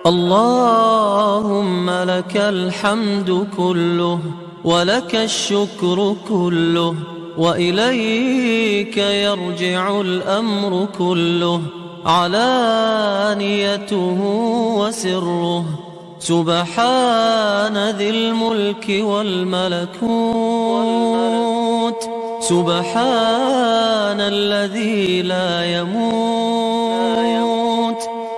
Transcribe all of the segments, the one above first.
اللهم لك الحمد كله، ولك الشكر كله، وإليك يرجع الأمر كله، علانيته وسره. سبحان ذي الملك والملكوت، سبحان الذي لا يموت،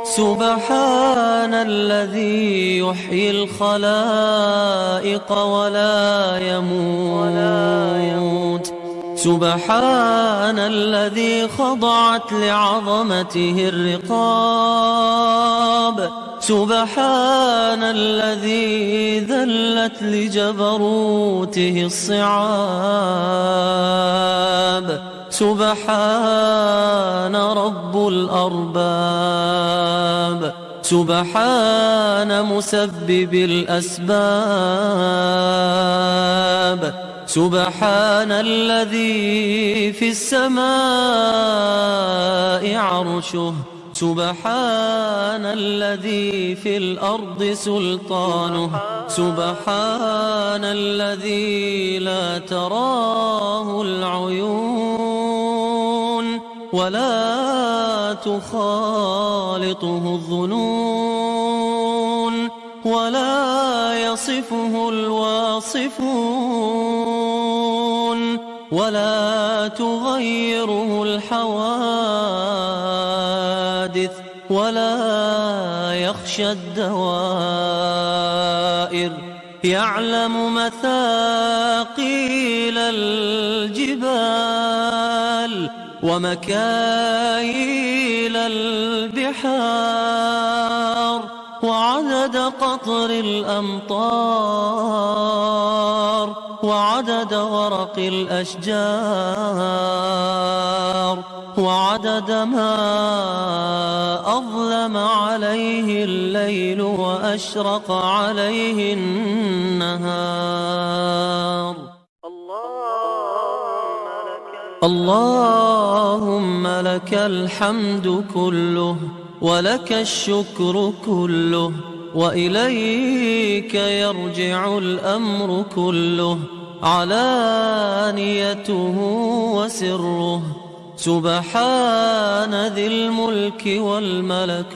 سبحان الذي يحيي الخلائق ولا يموت، سبحان الذي خضعت لعظمته الرقاب، سبحان الذي ذلت لجبروته الصعاب، سبحان رب الأرباب، سبحان مسبب الأسباب، سبحان الذي في السماء عرشه، سبحان الذي في الأرض سلطانه، سبحان الذي لا تراه العيون ولا تخالطه الظنون ولا يصفه الواصفون ولا تغيره الحوادث ولا يخشى الدوائر. يعلم مثاقيل الجبال ومكاييل البحار وعدد قطر الأمطار وعدد ورق الأشجار وعدد ما أظلم عليه الليل وأشرق عليه النهار. اللهم لك الحمد كله، ولك الشكر كله، وإليك يرجع الأمر كله، علانيته وسره. سبحان ذي الملك والملكوت،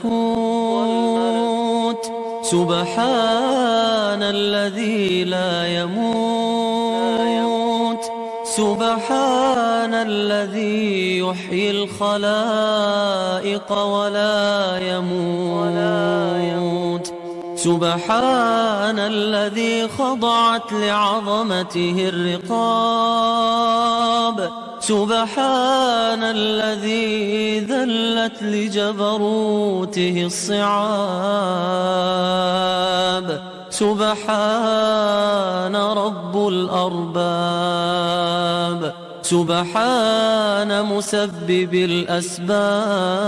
سبحان الذي لا يموت، سبحان الذي يحيي الخلائق ولا يموت، سبحان الذي خضعت لعظمته الرقاب، سبحان الذي ذلت لجبروته الصعاب، سبحان رب الأرباب، سبحان مسبب الأسباب.